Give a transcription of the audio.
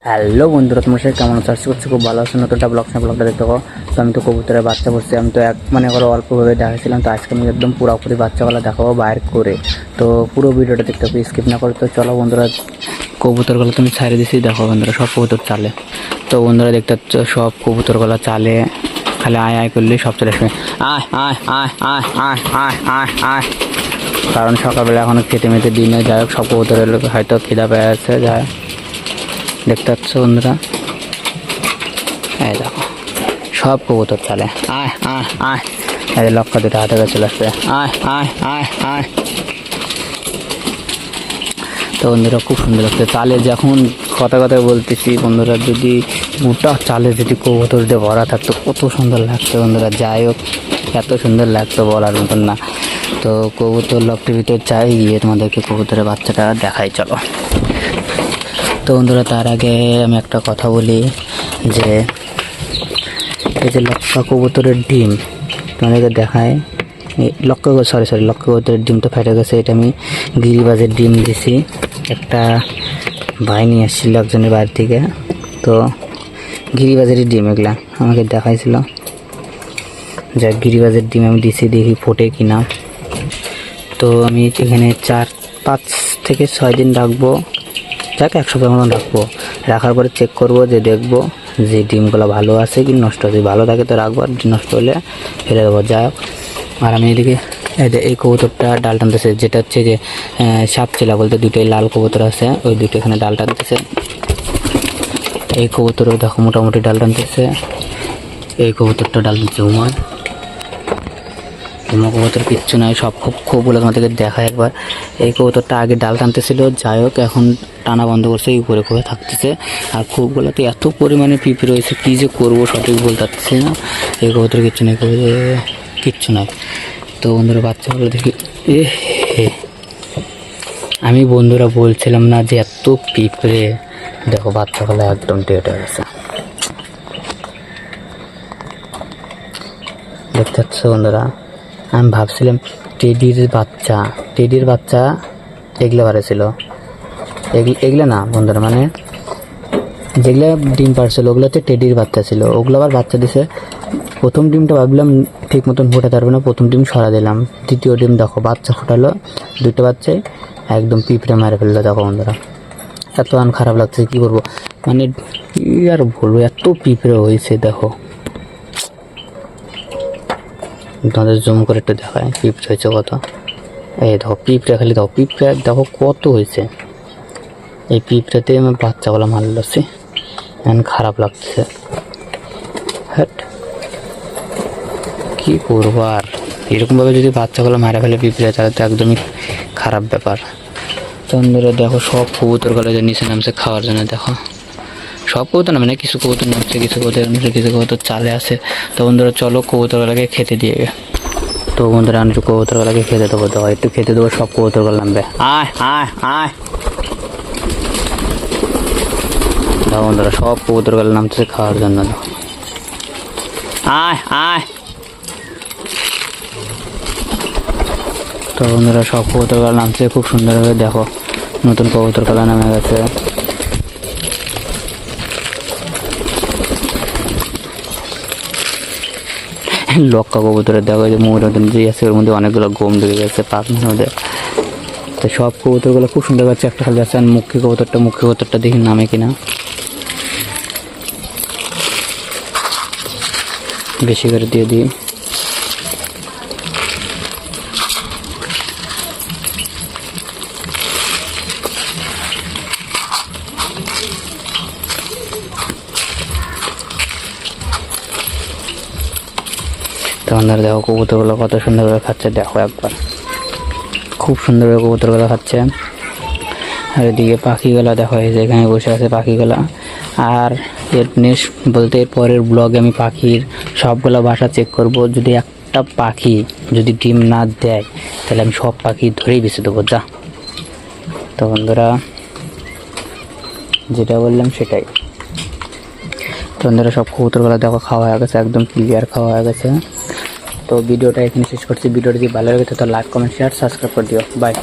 Hello বন্ধুরা, তোমার সাথে কেমন আছো? আশা করছি খুব ভালো আছো। নতুনটা ব্লগটা দেখতে পাবো। তো আমি তো কবুতরের বাচ্চা করছি, আমি তো অল্পভাবে দেখাচ্ছিলাম। তো আজকে আমি একদম পুরোপুরি বাচ্চাগুলো দেখাবো বাইর করে। তো পুরো ভিডিওটা দেখতে হবে, স্কিপ না করে। তো চলো বন্ধুরা, কবুতরগুলো তুমি ছাড়ে দিছি, দেখো বন্ধুরা সব কবুতর চালে। তো বন্ধুরা দেখতে পাচ্ছ সব কবুতরগুলো চালে, খালি আয় আয় করলেই সব চলে আসবে। আয় আয় আয় আয় আয় আয় আয় আয়। কারণ সকালবেলা এখনো খেতে মেতে দিনে, যাই হোক সব কবুতরের হয়তো খিদা পেয়ে আছে। যায় দেখতে পাচ্ছ বন্ধুরা, এই দেখো সব কবুতর চালে। আয় আয় আয়, এই লক্ষ্য দুটো হাতে চলে আসবে। আয় আয় আয় আয়। তো বন্ধুরা খুব সুন্দর লাগছে চালে। যখন কথা বলতেছি বন্ধুরা, যদি গোটা চালে যদি কবুতর দিয়ে ভরা থাকতো কত সুন্দর লাগতো বন্ধুরা। যাই হোক এত সুন্দর লাগতো বলার মতন না। তো কবুতর লকটির ভিতর চাই গিয়ে তোমাদেরকে কবুতরের বাচ্চাটা দেখাই, চলো। তো বন্ধুরা তার আগে আমি একটা কথা বলি, যে এই যে লক্ষ্য কবুতরের ডিম তোমাদেরকে দেখায়। লক্ষ্য কবুতরের ডিমটা ফেটে গেছে। এটা আমি গিরিবাজের ডিম দিছি। একটা ভাই নিয়ে আসছিল একজনের বাড়ি থেকে। তো গিরিবাজের ডিম এগুলা আমাকে দেখাইছিল, যা গিরিবাজের ডিম আমি দিছি, দেখি ফোটে কিনা। তো আমি এখানে 4-5 থেকে 6 দিন রাখবো, যাকে 1 সপ্তাহ মতন রাখবো। রাখার পরে চেক করব, যে দেখবো যে ডিমগুলো ভালো আছে কি নষ্ট আছে। ভালো থাকে তো রাখবো, আর নষ্ট হলে ফেলে দেবো। যাই হোক, আর আমি এদিকে এই কবুতরটা ডাল টানতেছে, যেটা হচ্ছে যে সাপ চেলা বলতে দুটোই লাল কবুতর আছে, ওই দুটো এখানে ডাল টানতেছে। এই কবুতরও দেখো মোটামুটি ডাল টানতেছে। এই কবুতরটা ডাল টানছে উমা কবুতর কিচ্ছু নাই, সব খোপগুলো তোমাদেরকে দেখায় একবার। এই কবুতরটা আগে ডাল টানতেছিল, যাই হোক এখন টানা বন্ধ করছে, উপরে করে থাকতেছে। আর খোপগুলোতে এত পরিমাণে পিঁপড়ে রয়েছে, কী যে করবো সঠিক বলতে পারছি না। এই কবুতর কিচ্ছু নেই, কিচ্ছু নাই। তো বন্ধুরা বাচ্চাগুলো দেখি, আমি বন্ধুরা বলছিলাম না যে এত পিঁপড়ে। দেখো বাচ্চাগুলো একদম ডেড হয়ে গেছে, দেখতে পাচ্ছ বন্ধুরা। আমি ভাবছিলাম টেডির বাচ্চা এগুলো বাড়েছিল, এগুলো না বন্ধুরা, মানে যেগুলো ডিম পারছিল ওগুলোতে টেডির বাচ্চা ছিল, ওগুলো আবার বাচ্চা দিছে। প্রথম ডিমটা ভাবলাম ঠিক মতন ফোটাতে পারবে না, প্রথম ডিম সরা দিলাম। দ্বিতীয় ডিম দেখো বাচ্চা ফোটালো, দুটো বাচ্চাই একদম পিঁপড়ে মারে ফেললো। দেখো বন্ধুরা এত খারাপ লাগছে, কী করবো, মানে কি আর বলবো, এত পিঁপড়ে হয়েছে। দেখো তোমাদের জুম করে একটু দেখায় পিঁপড়ে হয়েছে কত। এই দেখো পিঁপড়ে, খালি দেখো পিঁপড়ে দেখো কত হয়েছে। এই পিঁপড়েতে আমার বাচ্চাগুলো মারলছি, এখন খারাপ লাগছে। হ্যাঁ কী করবো আর, এরকমভাবে যদি বাচ্চাগুলো মারা ফেলে পিঁপড়ে, তাহলে তো একদমই খারাপ ব্যাপার। বন্ধুরা দেখো সব কবুতরগুলো যে নিচে নামছে খাওয়ার জন্য। দেখো সব কবুতর নামে না, কিছু কবুতর নামছে, কিছু কবুতর চালে আছে। তো বন্ধুরা চলো কবুতরগুলোকে খেতে দিয়ে। তো বন্ধুরা আমি একটু কবুতরগুলোকে খেতে দেবো, দেখো একটু খেতে দেবো, সব কবুতরগুলো নামবে। আয় আয় আয়। দেখো বন্ধুরা সব কবুতরগুলো নামতেছে খাওয়ার জন্য। দেখো আয় আয়। তো বন্ধুরা সব কবুতরগুলো নামছে খুব সুন্দরভাবে। দেখো নতুন কবুতরগুলো নামে গেছে। লক্কা কবুতরের দেখো যে মুখের মতন যে আছে, ওর মধ্যে অনেকগুলো গোম ঢুকে গেছে পাখনার মধ্যে। তো সব কবুতরগুলো খুব সুন্দর লাগছে। একটা খালি আছে মুখী কবুতরটা দেখি নামে কিনা, বেশি করে দিয়ে দিই। তো আপনারা দেখো কবুতরগুলো কত সুন্দরভাবে খাচ্ছে, দেখো একবার খুব সুন্দরভাবে কবুতরগুলো খাচ্ছে। আর এদিকে পাখিগুলো দেখো, এই যে এখানে বসে আছে পাখিগুলো। আর এর নেক্সট বলতে এর পরের ব্লগে আমি পাখির সবগুলো বাসা চেক করব। যদি একটা পাখি যদি ডিম না দেয়, তাহলে আমি সব পাখি ধরেই বেঁচে দেবো। যা তো বন্ধুরা যেটা বললাম সেটাই। তো বন্ধুরা সব কবুতরগুলো দেখো খাওয়া হয়ে গেছে, একদম ক্লিয়ার খাওয়া হয়ে গেছে। তো ভিডিওটা এখানে শেষ করছি। ভিডিওটি যদি ভালো লাগে তো লাইক কমেন্ট শেয়ার সাবস্ক্রাইব করে দিও। বাই।